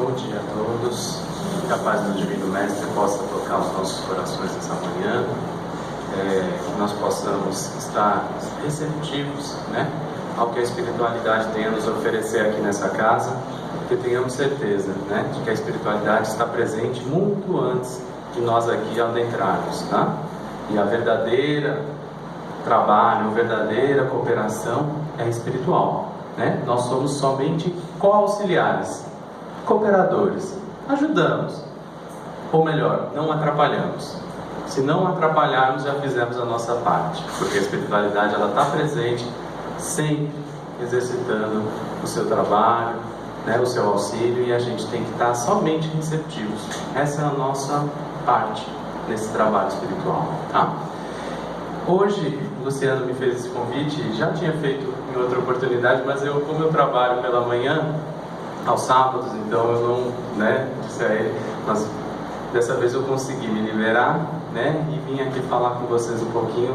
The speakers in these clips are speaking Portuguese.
Bom dia a todos. Que a paz do Divino Mestre possa tocar os nossos corações essa manhã. Que nós possamos estar receptivos, né, ao que a espiritualidade tem a nos oferecer aqui nessa casa. Que tenhamos certeza, né, de que a espiritualidade está presente muito antes de nós aqui adentrarmos, tá? E a verdadeira trabalho, a verdadeira cooperação é espiritual, né? Nós somos somente co-auxiliares, cooperadores, ajudamos, ou melhor, não atrapalhamos. Se não atrapalharmos, já fizemos a nossa parte, porque a espiritualidade ela está presente, sempre exercitando o seu trabalho, né, o seu auxílio, e a gente tem que estar somente receptivos. Essa é a nossa parte nesse trabalho espiritual, tá? Hoje, o Luciano me fez esse convite, já tinha feito em outra oportunidade, mas como eu trabalho pela manhã, aos sábados, então eu não, né, disse a ele, mas dessa vez eu consegui me liberar, né, e vim aqui falar com vocês um pouquinho.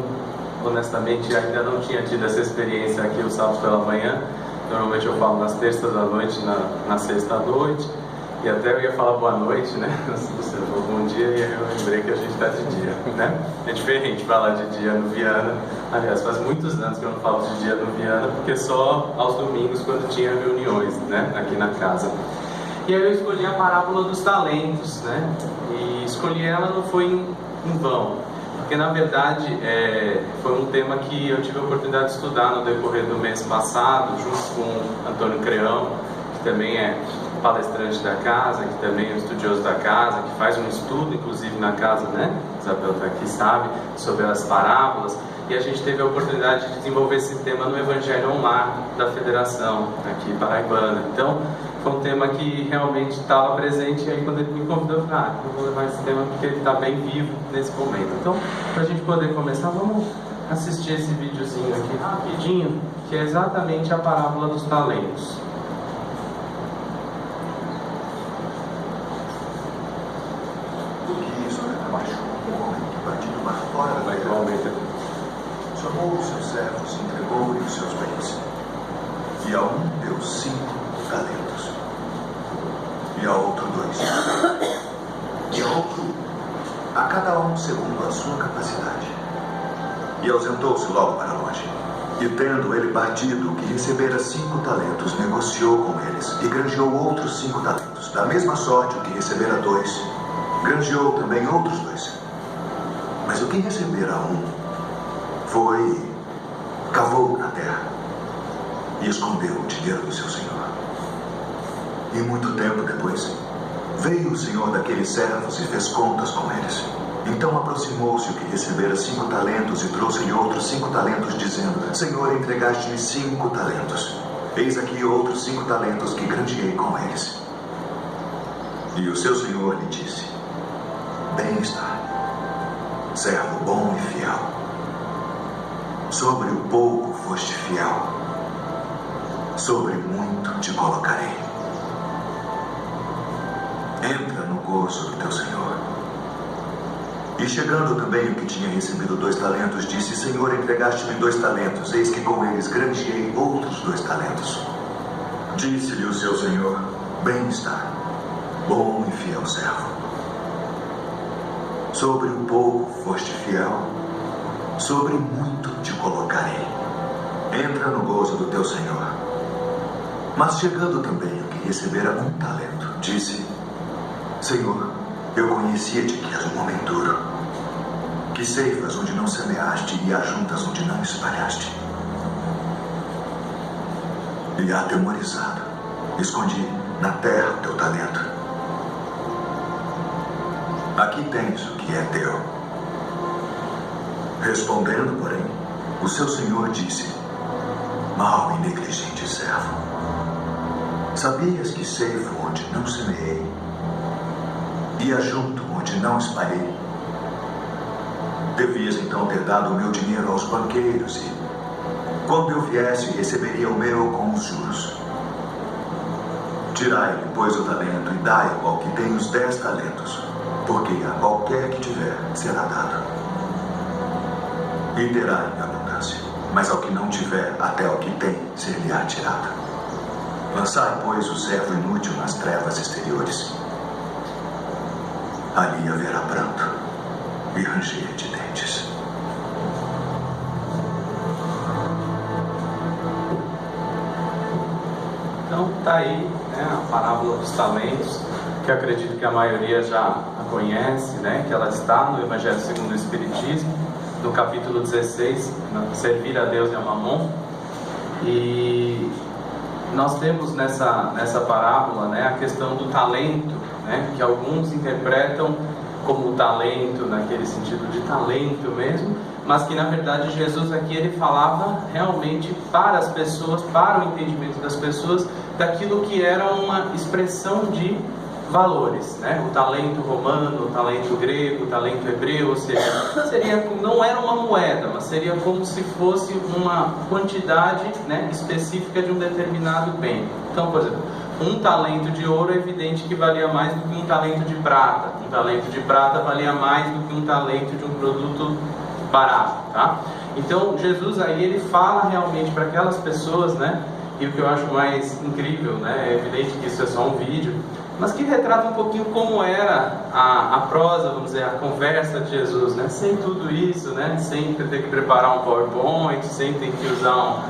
Honestamente, ainda não tinha tido essa experiência aqui os sábados pela manhã. Normalmente eu falo nas terças da noite, na sexta à noite, e até eu ia falar boa noite, né? Você falou bom dia, e aí eu lembrei que a gente está de dia, né? É diferente falar de dia no Viana. Aliás, faz muitos anos que eu não falo de dia no Viana, porque só aos domingos, quando tinha reuniões, né, aqui na casa. E aí eu escolhi a parábola dos talentos, né? E escolhi ela não foi em vão. Porque na verdade foi um tema que eu tive a oportunidade de estudar no decorrer do mês passado, junto com Antônio Creão, que também é palestrante da casa, que também é um estudioso da casa, que faz um estudo inclusive na casa, né? Isabel está aqui, sabe, sobre as parábolas. E a gente teve a oportunidade de desenvolver esse tema no Evangelho Online da Federação, aqui paraibana. Então, foi um tema que realmente estava presente, e aí quando ele me convidou, eu falei, eu vou levar esse tema porque ele está bem vivo nesse momento. Então, para a gente poder começar, vamos assistir esse videozinho aqui rapidinho, que é exatamente a parábola dos talentos. Porque isso machucou um homem que partindo para fora da Vai que aumenta. chamou os seus servos e entregou-lhe os seus bens. E a um deu 5 talentos, e a outro 2, e a outro a cada um segundo a sua capacidade. E ausentou-se logo para longe. E tendo ele partido, o que recebera 5 talentos, negociou com eles, e granjeou outros 5 talentos. Da mesma sorte, o que recebera 2, granjeou também outros 2. Mas o que recebera 1, cavou na terra e escondeu o dinheiro do seu senhor. E muito tempo depois, veio o senhor daqueles servos e fez contas com eles. Então aproximou-se o que recebera 5 talentos e trouxe-lhe outros 5 talentos, dizendo: Senhor, entregaste-me 5 talentos. Eis aqui outros 5 talentos que granjeei com eles. E o seu senhor lhe disse: Bem está, servo bom e fiel. Sobre o pouco foste fiel, sobre muito te colocarei. Entra no gozo do teu Senhor. E chegando também o que tinha recebido 2 talentos, disse: Senhor, entregaste-me 2 talentos, eis que com eles granjeei outros 2 talentos. Disse-lhe o seu Senhor: Bem está, bom e fiel servo. Sobre o pouco foste fiel, sobre muito te colocarei. Entra no gozo do teu Senhor. Mas chegando também o que recebera 1 talento, disse: Senhor, eu conhecia-te que és um homem duro, que ceifas onde não semeaste e ajuntas onde não espalhaste. E atemorizado, escondi na terra o teu talento. Aqui tens o que é teu. Respondendo, porém, o seu senhor disse: Mau e negligente servo, sabias que ceifo onde não semeei e ajunto onde não espalhei? Devias então ter dado o meu dinheiro aos banqueiros e, quando eu viesse, receberia o meu com os juros. Tirai-lhe, pois, o talento e dai-o ao que tem os 10 talentos, porque a qualquer que tiver será dado e terá em abundância, mas ao que não tiver, até o que tem ser-lhe-á tirado. Lançai, pois, o servo inútil nas trevas exteriores. Ali haverá pranto e ranger de dentes. Então está aí, né, a parábola dos talentos, que eu acredito que a maioria já a conhece, né, que ela está no Evangelho segundo o Espiritismo, no capítulo 16, Servir a Deus e a Mamon. E nós temos nessa parábola, né, a questão do talento, né, que alguns interpretam como talento, naquele sentido de talento mesmo, mas que na verdade Jesus aqui ele falava realmente para as pessoas, para o entendimento das pessoas, daquilo que era uma expressão de valores, né? O talento romano, o talento grego, o talento hebreu, ou seja, não era uma moeda, mas seria como se fosse uma quantidade, né, específica de um determinado bem. Então, por exemplo, um talento de ouro é evidente que valia mais do que um talento de prata. Um talento de prata valia mais do que um talento de um produto barato, tá? Então, Jesus aí, ele fala realmente para aquelas pessoas, né? E o que eu acho mais incrível, né? É evidente que isso é só um vídeo, mas que retrata um pouquinho como era a prosa, vamos dizer, a conversa de Jesus, né? Sem tudo isso, né? Sem ter que preparar um PowerPoint, sem ter que usar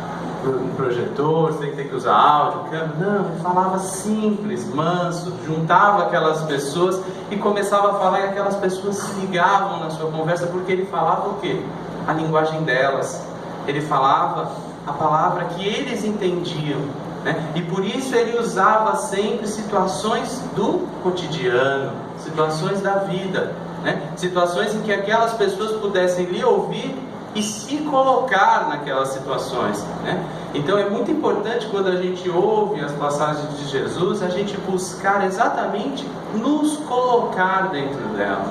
um projetor, sem ter que usar áudio, câmera. Não, ele falava simples, manso, juntava aquelas pessoas e começava a falar, e aquelas pessoas se ligavam na sua conversa, porque ele falava o quê? A linguagem delas. Ele falava a palavra que eles entendiam, né? E por isso ele usava sempre situações do cotidiano, situações da vida, né? Situações em que aquelas pessoas pudessem lhe ouvir e se colocar naquelas situações, né? Então é muito importante, quando a gente ouve as passagens de Jesus, a gente buscar exatamente nos colocar dentro dela.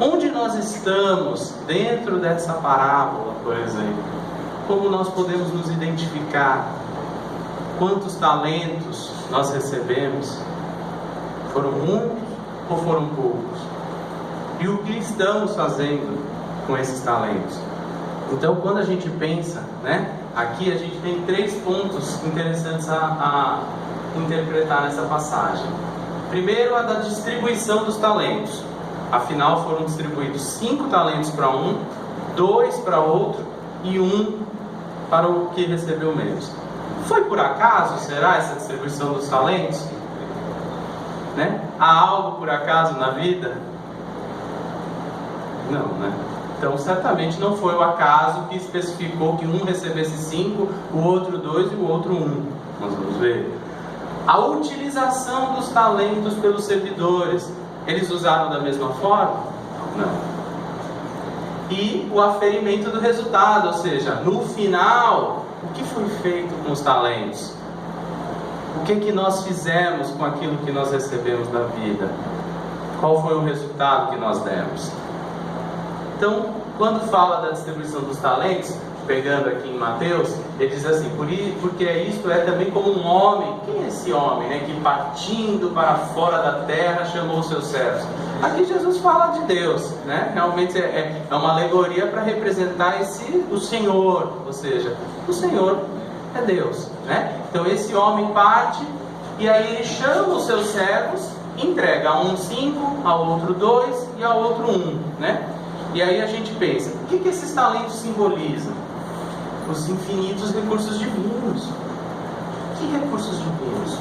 Onde nós estamos dentro dessa parábola, por exemplo? Como nós podemos nos identificar? Quantos talentos nós recebemos? Foram muitos ou foram poucos? E o que estamos fazendo com esses talentos? Então, quando a gente pensa, né, aqui a gente tem 3 pontos interessantes a interpretar nessa passagem. Primeiro, a da distribuição dos talentos. Afinal, foram distribuídos 5 talentos para um, 2 para outro e 1 para o que recebeu menos. Foi por acaso, será, essa distribuição dos talentos? Né? Há algo por acaso na vida? Não, né? Então, certamente não foi o acaso que especificou que um recebesse 5, o outro 2 e o outro 1. Nós vamos ver. A utilização dos talentos pelos servidores, eles usaram da mesma forma? Não. E o aferimento do resultado, ou seja, no final, o que foi feito com os talentos? O que nós fizemos com aquilo que nós recebemos da vida? Qual foi o resultado que nós demos? Então, quando fala da distribuição dos talentos, pegando aqui em Mateus, ele diz assim, porque isto é também como um homem. Quem é esse homem, né, que partindo para fora da terra chamou os seus servos? Aqui Jesus fala de Deus, né? Realmente é uma alegoria para representar o Senhor, ou seja, o Senhor é Deus, né? Então esse homem parte e aí ele chama os seus servos, entrega a um 5, ao outro 2 e ao outro 1, né? E aí a gente pensa, o que esses talentos simbolizam? Os infinitos recursos divinos. Que recursos divinos?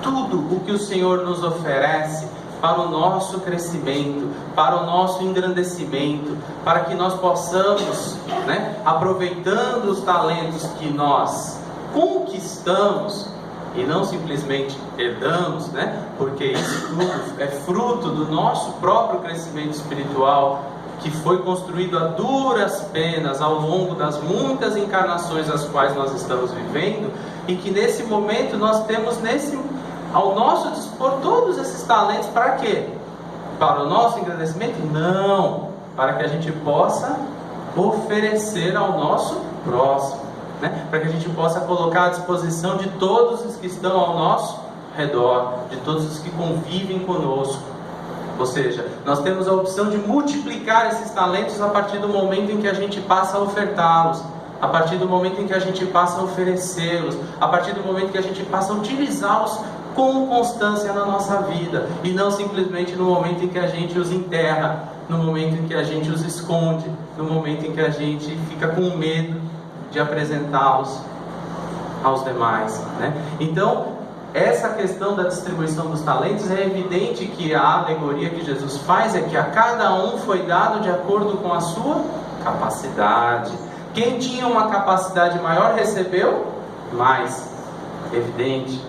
Tudo o que o Senhor nos oferece para o nosso crescimento, para o nosso engrandecimento, para que nós possamos, né, aproveitando os talentos que nós conquistamos e não simplesmente herdamos, né, porque isso tudo é fruto do nosso próprio crescimento espiritual, que foi construído a duras penas ao longo das muitas encarnações as quais nós estamos vivendo, e que nesse momento nós temos ao nosso dispor todos esses talentos. Para quê? Para o nosso engrandecimento? Não, para que a gente possa oferecer ao nosso próximo, né? Para que a gente possa colocar à disposição de todos os que estão ao nosso redor, de todos os que convivem conosco. Ou seja, nós temos a opção de multiplicar esses talentos a partir do momento em que a gente passa a ofertá-los. a partir do momento em que a gente passa a oferecê-los, a partir do momento que a gente passa a utilizá-los com constância na nossa vida, e não simplesmente no momento em que a gente os enterra, no momento em que a gente os esconde, no momento em que a gente fica com medo de apresentá-los aos demais, né? Então, essa questão da distribuição dos talentos, é evidente que a alegoria que Jesus faz é que a cada um foi dado de acordo com a sua capacidade. Quem tinha uma capacidade maior recebeu mais. Evidente,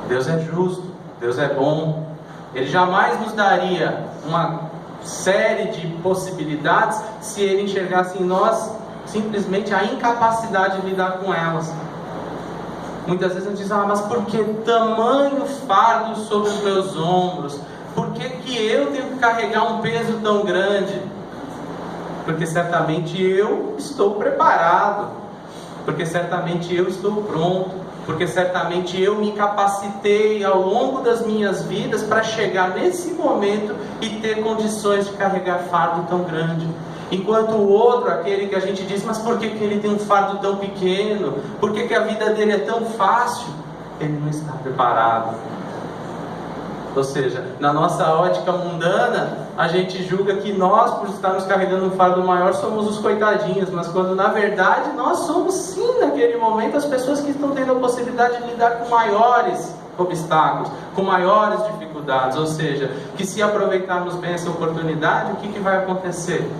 Deus é justo, Deus é bom. Ele jamais nos daria uma série de possibilidades se Ele enxergasse em nós simplesmente a incapacidade de lidar com elas. Muitas vezes a gente diz: mas por que tamanho fardo sobre os meus ombros? Por que eu tenho que carregar um peso tão grande? Porque certamente eu estou preparado, porque certamente eu estou pronto, porque certamente eu me capacitei ao longo das minhas vidas para chegar nesse momento e ter condições de carregar fardo tão grande. Enquanto o outro, aquele que a gente diz: mas por que ele tem um fardo tão pequeno? Por que a vida dele é tão fácil? Ele não está preparado. Ou seja, na nossa ótica mundana, a gente julga que nós, por estarmos carregando um fardo maior, somos os coitadinhos, mas quando na verdade nós somos sim, naquele momento, as pessoas que estão tendo a possibilidade de lidar com maiores obstáculos, com maiores dificuldades. Ou seja, que se aproveitarmos bem essa oportunidade, o que vai acontecer?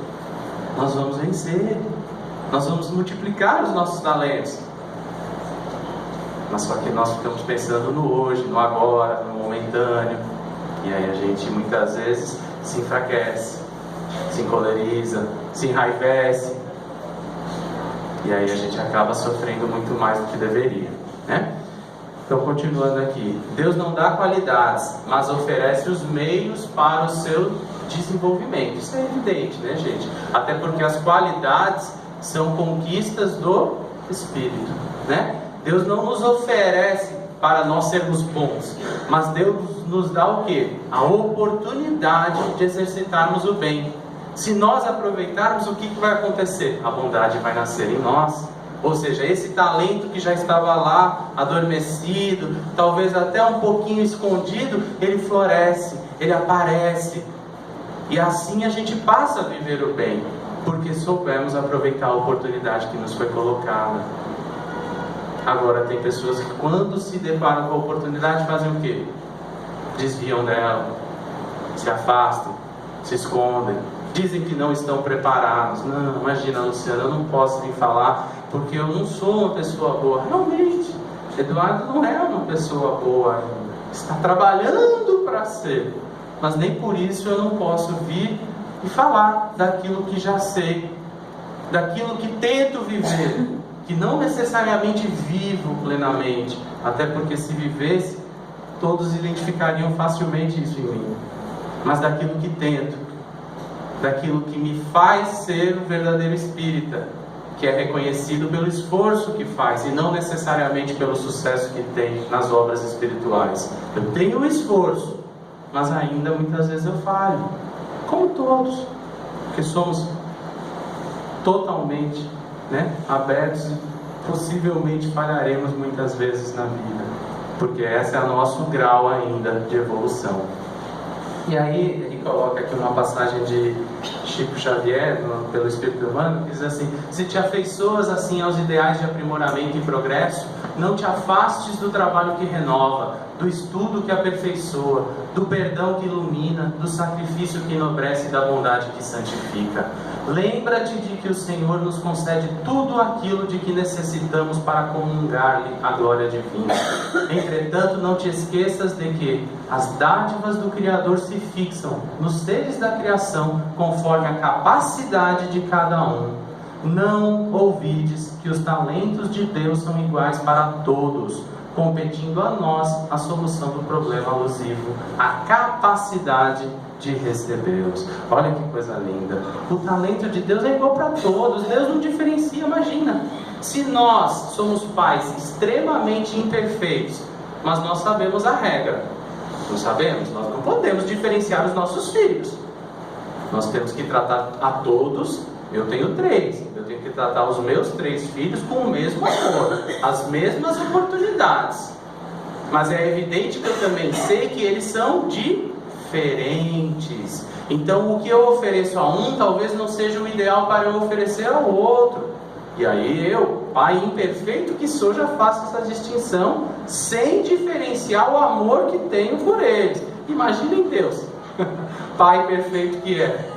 Nós vamos vencer, nós vamos multiplicar os nossos talentos. Mas só que nós ficamos pensando no hoje, no agora, no momentâneo, e aí a gente muitas vezes se enfraquece, se encoleriza, se enraivece, e aí a gente acaba sofrendo muito mais do que deveria, né? Então, continuando aqui, Deus não dá qualidades, mas oferece os meios para o seu desenvolvimento. Isso é evidente, né, gente? Até porque as qualidades são conquistas do Espírito, né? Deus não nos oferece para nós sermos bons, mas Deus nos dá o quê? A oportunidade de exercitarmos o bem. Se nós aproveitarmos, o que vai acontecer? A bondade vai nascer em nós. Ou seja, esse talento que já estava lá, adormecido, talvez até um pouquinho escondido, ele floresce, ele aparece. E assim a gente passa a viver o bem, porque soubemos aproveitar a oportunidade que nos foi colocada. Agora, tem pessoas que quando se deparam com a oportunidade fazem o quê? Desviam dela, se afastam, se escondem, dizem que não estão preparados. Não, imagina, Luciano, eu não posso vir falar porque eu não sou uma pessoa boa. Realmente, Eduardo não é uma pessoa boa ainda, está trabalhando para ser, mas nem por isso eu não posso vir e falar daquilo que já sei, daquilo que tento viver, que não necessariamente vivo plenamente, até porque se vivesse, todos identificariam facilmente isso em mim, mas daquilo que tento, daquilo que me faz ser um verdadeiro espírita, que é reconhecido pelo esforço que faz e não necessariamente pelo sucesso que tem nas obras espirituais. Eu tenho o esforço, mas ainda muitas vezes eu falho, como todos, porque somos totalmente, abertos e possivelmente falharemos muitas vezes na vida, porque esse é o nosso grau ainda de evolução. E aí ele coloca aqui uma passagem de Chico Xavier, pelo Espírito Humano, que diz assim: se te afeiçoas assim aos ideais de aprimoramento e progresso, não te afastes do trabalho que renova, do estudo que aperfeiçoa, do perdão que ilumina, do sacrifício que enobrece e da bondade que santifica. Lembra-te de que o Senhor nos concede tudo aquilo de que necessitamos para comungar-lhe a glória divina. Entretanto, não te esqueças de que as dádivas do Criador se fixam nos seres da criação conforme a capacidade de cada um. Não ouvides que os talentos de Deus são iguais para todos, competindo a nós a solução do problema alusivo, a capacidade de recebê-los. Olha que coisa linda. O talento de Deus é igual para todos. Deus não diferencia. Imagina, se nós somos pais extremamente imperfeitos, mas nós sabemos a regra. Não sabemos? Nós não podemos diferenciar os nossos filhos. Nós temos que tratar a todos Eu tenho 3, eu tenho que tratar os meus 3 filhos com o mesmo amor, as mesmas oportunidades. Mas é evidente que eu também sei que eles são diferentes. Então o que eu ofereço a um talvez não seja o ideal para eu oferecer ao outro. E aí eu, pai imperfeito que sou, já faço essa distinção sem diferenciar o amor que tenho por eles. Imaginem Deus, pai perfeito que é.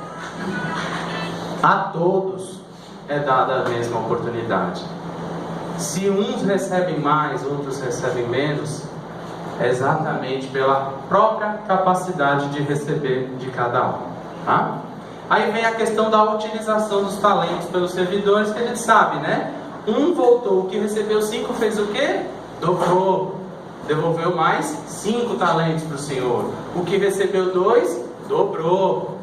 A todos é dada a mesma oportunidade. Se uns recebem mais, outros recebem menos, é exatamente pela própria capacidade de receber de cada um, tá? Aí vem a questão da utilização dos talentos pelos servidores, que a gente sabe, né? Um voltou, o que recebeu 5 fez o quê? Dobrou, devolveu mais 5 talentos para o Senhor. O que recebeu 2, dobrou,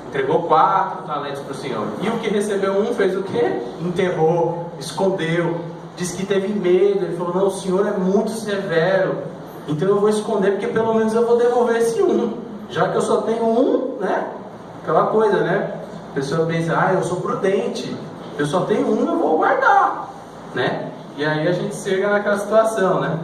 entregou 4 talentos para o Senhor. E o que recebeu 1 fez o quê? Enterrou, escondeu, disse que teve medo. Ele falou, não, o Senhor é muito severo, então eu vou esconder, porque pelo menos eu vou devolver esse 1, já que eu só tenho 1, né? Aquela coisa, né? A pessoa pensa, eu sou prudente, eu só tenho 1, eu vou guardar, né? E aí a gente chega naquela situação, né?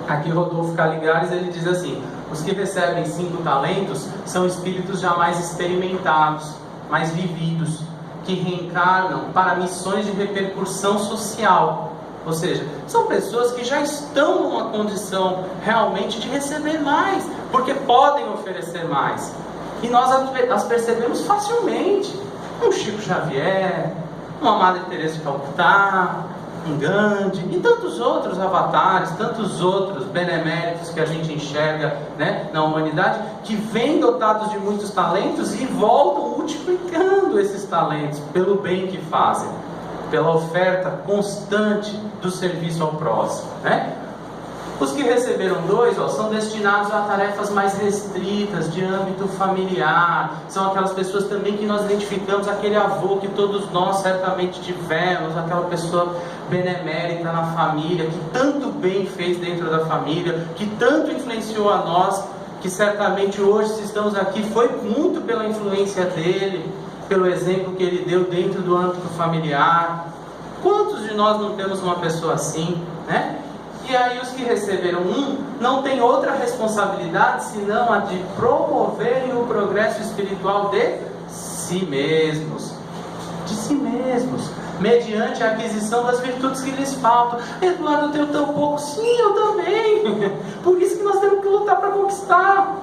Aqui Rodolfo Caligares, ele diz assim: os que recebem 5 talentos são espíritos já mais experimentados, mais vividos, que reencarnam para missões de repercussão social. Ou seja, são pessoas que já estão numa condição realmente de receber mais, porque podem oferecer mais. E nós as percebemos facilmente. Um Chico Xavier, uma Madre Teresa de Calcutá, um Gandhi e tantos outros avatares, tantos outros beneméritos que a gente enxerga, né, na humanidade, que vêm dotados de muitos talentos e voltam multiplicando esses talentos pelo bem que fazem, pela oferta constante do serviço ao próximo, né? Os que receberam 2, são destinados a tarefas mais restritas, de âmbito familiar. São aquelas pessoas também que nós identificamos, aquele avô que todos nós certamente tivemos, aquela pessoa benemérita na família, que tanto bem fez dentro da família, que tanto influenciou a nós, que certamente hoje, se estamos aqui, foi muito pela influência dele, pelo exemplo que ele deu dentro do âmbito familiar. Quantos de nós não temos uma pessoa assim, né? E aí os que receberam 1 não têm outra responsabilidade senão a de promoverem o progresso espiritual de si mesmos. De si mesmos. Mediante a aquisição das virtudes que lhes faltam. Eduardo, eu tenho tão pouco. Sim, eu também. Por isso que nós temos que lutar para conquistar.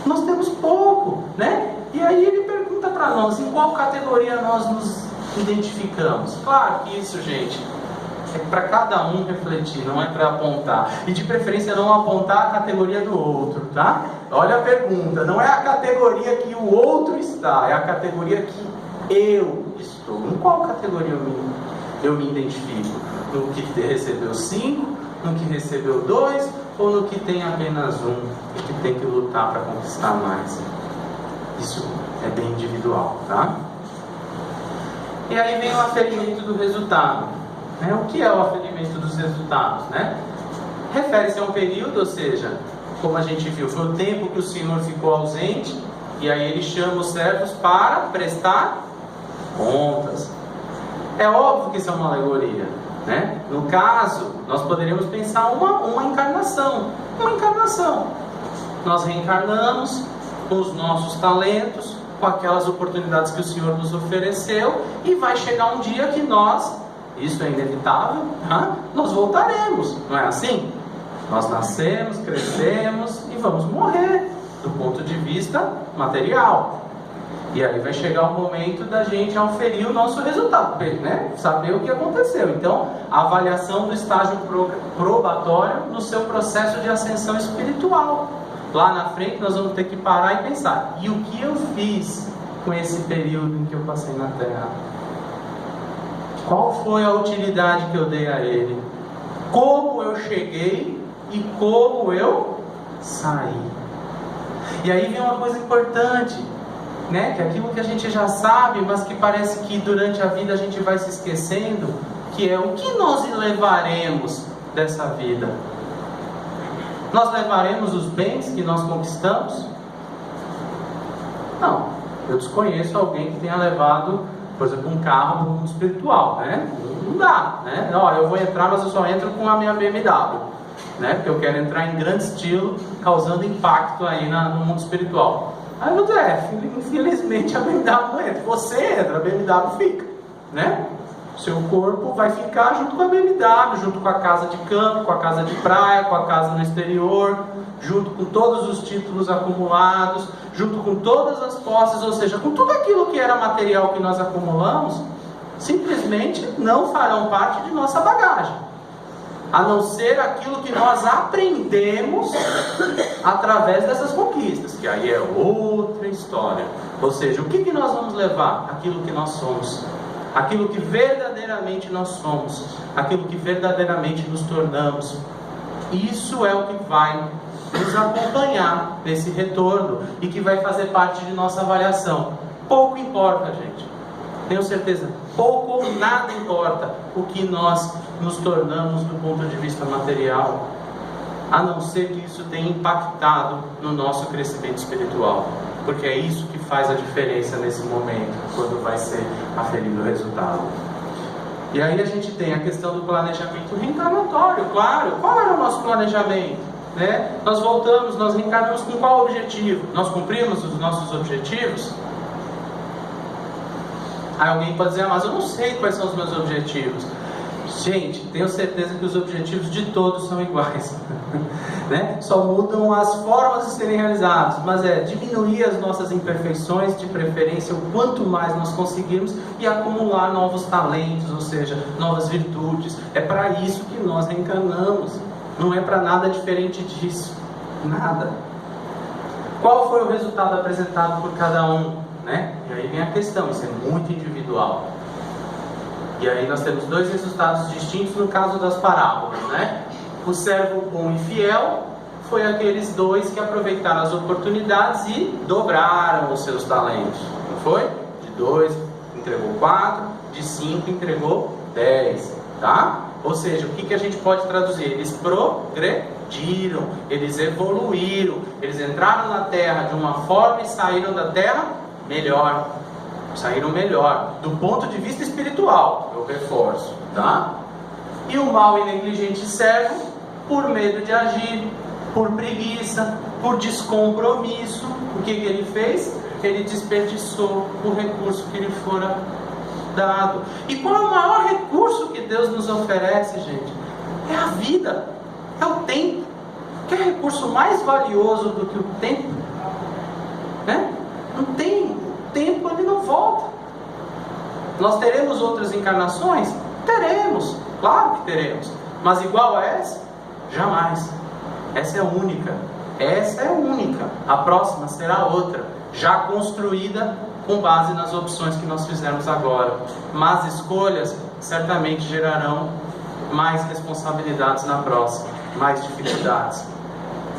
Nós temos pouco, né? E aí ele pergunta para nós, em qual categoria nós nos identificamos? Claro que isso, gente, é para cada um refletir, não é para apontar. E de preferência não apontar a categoria do outro, tá? Olha a pergunta, não é a categoria que o outro está, é a categoria que eu estou. Em qual categoria eu me identifico? No que recebeu 5, no que recebeu 2, ou no que tem apenas 1 e que tem que lutar para conquistar mais? Isso é bem individual, tá? E aí vem o aferimento do resultado. O que é o aferimento dos resultados, né? Refere-se a um período, ou seja, como a gente viu, foi o tempo que o Senhor ficou ausente, e aí ele chama os servos para prestar contas. É óbvio que isso é uma alegoria, né? No caso, nós poderíamos pensar uma encarnação. Uma encarnação. Nós reencarnamos com os nossos talentos, com aquelas oportunidades que o Senhor nos ofereceu, e vai chegar um dia que nós, isso é inevitável, nós voltaremos, não é assim? Nós nascemos, crescemos e vamos morrer, do ponto de vista material. E aí vai chegar o momento da gente auferir o nosso resultado, né? Saber o que aconteceu. Então, a avaliação do estágio probatório no seu processo de ascensão espiritual. Lá na frente nós vamos ter que parar e pensar, e o que eu fiz com esse período em que eu passei na Terra? Qual foi a utilidade que eu dei a ele? Como eu cheguei e como eu saí? E aí vem uma coisa importante, né? Que é aquilo que a gente já sabe, mas que parece que durante a vida a gente vai se esquecendo, que é o que nós levaremos dessa vida. Nós levaremos os bens que nós conquistamos? Não, eu desconheço alguém que tenha levado Por exemplo, um carro no mundo espiritual, né? Não dá, né? Ó, eu vou entrar, mas eu só entro com a minha BMW, né? Porque eu quero entrar em grande estilo, causando impacto aí no mundo espiritual. Aí eu digo, infelizmente a BMW não entra. Você entra, a BMW fica, né? Seu corpo vai ficar junto com a BMW, junto com a casa de campo, com a casa de praia, com a casa no exterior, junto com todos os títulos acumulados, junto com todas as posses, ou seja, com tudo aquilo que era material que nós acumulamos, simplesmente não farão parte de nossa bagagem, a não ser aquilo que nós aprendemos através dessas conquistas, que aí é outra história. Ou seja, o que nós vamos levar? Aquilo que nós somos, aquilo que verdadeiramente nós somos, aquilo que verdadeiramente nos tornamos. Isso é o que vai nos acompanhar nesse retorno e que vai fazer parte de nossa avaliação. Pouco importa, gente, tenho certeza, pouco ou nada importa o que nós nos tornamos do ponto de vista material, a não ser que isso tenha impactado no nosso crescimento espiritual, porque é isso que faz a diferença nesse momento, quando vai ser aferido o resultado. E aí a gente tem a questão do planejamento reencarnatório, claro. Qual era o nosso planejamento? Né? Nós voltamos, nós reencarnamos com qual objetivo? Nós cumprimos os nossos objetivos? Aí alguém pode dizer, mas eu não sei quais são os meus objetivos. Gente, tenho certeza que os objetivos de todos são iguais, né? Só mudam as formas de serem realizados, mas é diminuir as nossas imperfeições, de preferência o quanto mais nós conseguirmos, e acumular novos talentos, ou seja, novas virtudes. É para isso que nós reencarnamos, não é para nada diferente disso, nada. Qual foi o resultado apresentado por cada um, né? E aí vem a questão, isso é muito individual. E aí nós temos dois resultados distintos no caso das parábolas, né? O servo bom e fiel foi aqueles dois que aproveitaram as oportunidades e dobraram os seus talentos, não foi? De 2 entregou 4, de 5 entregou 10, tá? Ou seja, o que a gente pode traduzir? Eles progrediram, eles evoluíram, eles entraram na terra de uma forma e saíram da terra melhor. Saíram melhor, do ponto de vista espiritual, eu reforço, tá? E o mau e negligente servo, por medo de agir, por preguiça, por descompromisso, o que ele fez? Ele desperdiçou o recurso que lhe fora dado. E qual é o maior recurso que Deus nos oferece, gente? É a vida, é o tempo. Quer recurso mais valioso do que o tempo? Né? Não tem. Tempo ele não volta. Nós teremos outras encarnações? Teremos, claro que teremos, mas igual a essa? Jamais. Essa é única, essa é única. A próxima será outra, já construída com base nas opções que nós fizemos agora. Más escolhas certamente gerarão mais responsabilidades na próxima, mais dificuldades.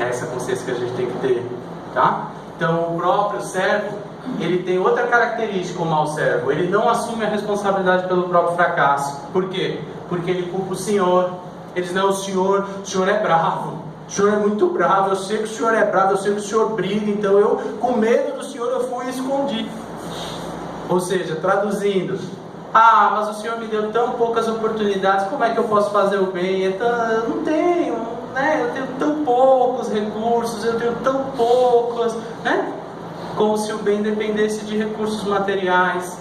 Essa é a consciência que a gente tem que ter, tá? Então o próprio servo, ele tem outra característica, o mau servo. Ele não assume a responsabilidade pelo próprio fracasso. Por quê? Porque ele culpa o Senhor. Ele diz, não, o Senhor é bravo. O Senhor é muito bravo. Eu sei que o Senhor é bravo, eu sei que o Senhor briga. Então eu, com medo do Senhor, eu fui e escondi. Ou seja, traduzindo, mas o Senhor me deu tão poucas oportunidades, como é que eu posso fazer o bem? Eu não tenho, né? Eu tenho tão poucos recursos, eu tenho tão poucos, né? Como se o bem dependesse de recursos materiais,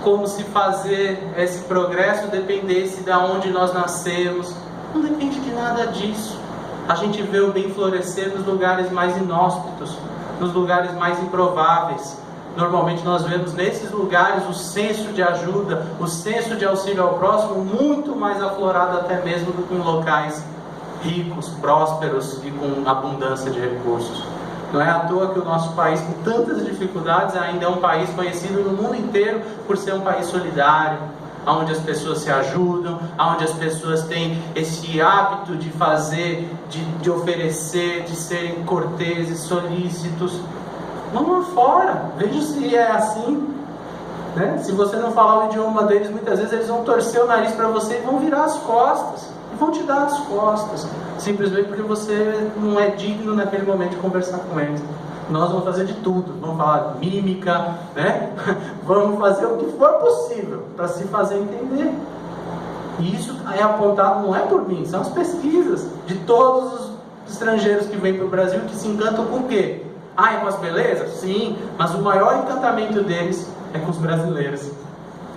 como se fazer esse progresso dependesse de onde nós nascemos. Não depende de nada disso. A gente vê o bem florescer nos lugares mais inóspitos, nos lugares mais improváveis. Normalmente nós vemos nesses lugares o senso de ajuda, o senso de auxílio ao próximo muito mais aflorado até mesmo do que em locais ricos, prósperos e com abundância de recursos. Não é à toa que o nosso país, com tantas dificuldades, ainda é um país conhecido no mundo inteiro por ser um país solidário, onde as pessoas se ajudam, onde as pessoas têm esse hábito de fazer, de oferecer, de serem corteses, solícitos. Vão lá fora, veja se é assim, né? Se você não falar o idioma deles, muitas vezes eles vão torcer o nariz para você e vão virar as costas. E vão te dar as costas, simplesmente porque você não é digno naquele momento de conversar com eles. Nós vamos fazer de tudo, vamos falar de mímica, né? Vamos fazer o que for possível para se fazer entender. E isso é apontado, não é por mim, são as pesquisas de todos os estrangeiros que vêm para o Brasil, que se encantam com o quê? É com as belezas? Sim, mas o maior encantamento deles é com os brasileiros.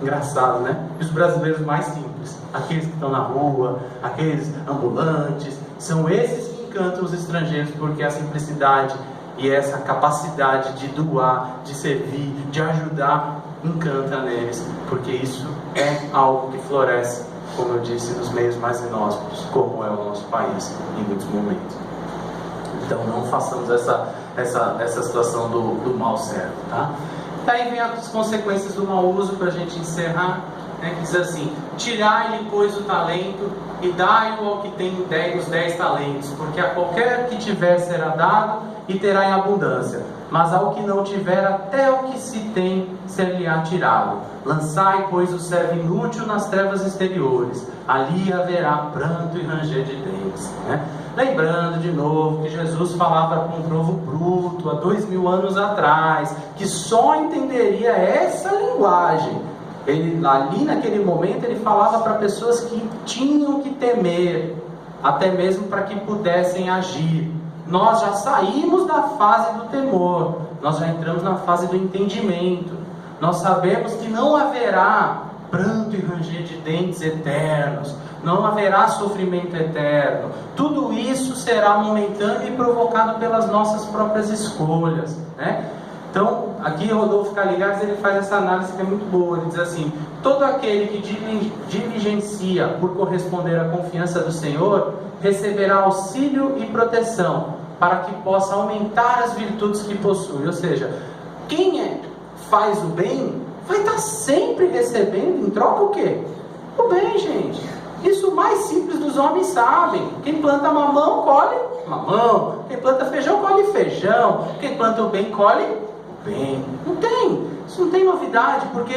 Engraçado, né? E os brasileiros mais simples, aqueles que estão na rua, aqueles ambulantes, são esses que encantam os estrangeiros, porque a simplicidade e essa capacidade de doar, de servir, de ajudar, encanta neles, porque isso é algo que floresce, como eu disse, nos meios mais inóspitos, como é o nosso país em muitos momentos. Então não façamos essa situação do mau servo, tá? Daí vem as consequências do mau uso, para a gente encerrar, né, que diz assim: tirai-lhe, pois, o talento e dai-o ao que tem os 10 talentos, porque a qualquer que tiver será dado e terá em abundância, mas ao que não tiver, até o que se tem ser-lhe-á tirado. Lançai, pois, o servo inútil nas trevas exteriores, ali haverá pranto e ranger de dentes, né? Lembrando de novo que Jesus falava com um povo bruto há 2000 anos atrás, que só entenderia essa linguagem. Ele, ali naquele momento, ele falava para pessoas que tinham que temer, até mesmo para que pudessem agir. Nós já saímos da fase do temor, nós já entramos na fase do entendimento. Nós sabemos que não haverá pranto e ranger de dentes eternos, não haverá sofrimento eterno. Tudo isso será momentâneo e provocado pelas nossas próprias escolhas, né? Então, aqui Rodolfo Caligares, ele faz essa análise que é muito boa. Ele diz assim: todo aquele que diligencia por corresponder à confiança do Senhor, receberá auxílio e proteção, para que possa aumentar as virtudes que possui. Ou seja, quem faz o bem, vai estar sempre recebendo em troca o quê? O bem, gente. Isso o mais simples dos homens sabem. Quem planta mamão, colhe mamão. Quem planta feijão, colhe feijão. Quem planta o bem, colhe o bem. Não tem. Isso não tem novidade, porque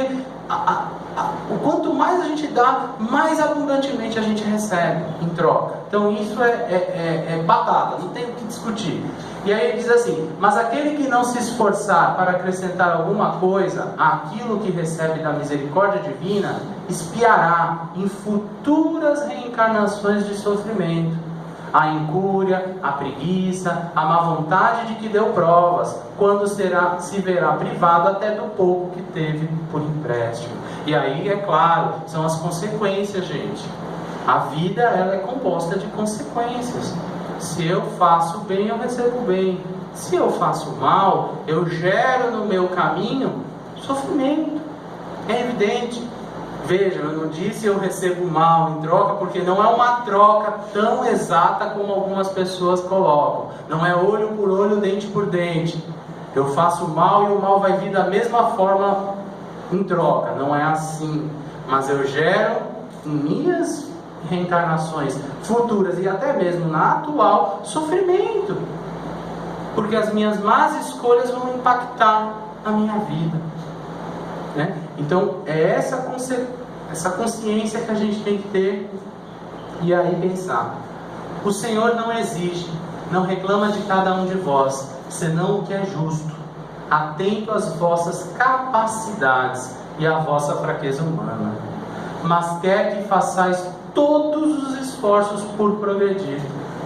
o quanto mais a gente dá, mais abundantemente a gente recebe em troca. Então isso é batata, não tem o que discutir. E aí ele diz assim: mas aquele que não se esforçar para acrescentar alguma coisa àquilo que recebe da misericórdia divina, espiará em futuras reencarnações de sofrimento a incúria, a preguiça, a má vontade de que deu provas, quando se verá privado até do pouco que teve por empréstimo. E aí, é claro, são as consequências, gente. A vida, ela é composta de consequências. Se eu faço bem, eu recebo bem. Se eu faço mal, eu gero no meu caminho sofrimento. É evidente. Veja, eu não disse eu recebo mal em troca, porque não é uma troca tão exata como algumas pessoas colocam. Não é olho por olho, dente por dente. Eu faço mal e o mal vai vir da mesma forma em troca. Não é assim. Mas eu gero em minhas reencarnações futuras e até mesmo na atual sofrimento, porque as minhas más escolhas vão impactar a minha vida, né? Então é essa consciência que a gente tem que ter, e aí pensar: o Senhor não exige, não reclama de cada um de vós, senão o que é justo, atento às vossas capacidades e à vossa fraqueza humana, mas quer que façais todos os esforços por progredir.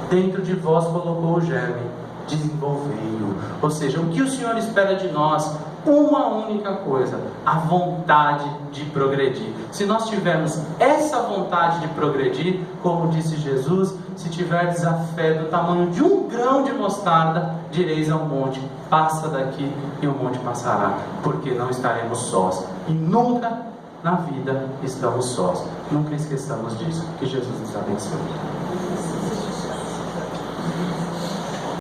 Dentro de vós colocou o germe, desenvolvei-o. Ou seja, o que o Senhor espera de nós? Uma única coisa: a vontade de progredir. Se nós tivermos essa vontade de progredir, como disse Jesus: se tiverdes a fé do tamanho de um grão de mostarda, direis ao monte: passa daqui, e o monte passará, porque não estaremos sós. E nunca na vida estamos sós. Nunca esqueçamos disso. Que Jesus nos abençoe.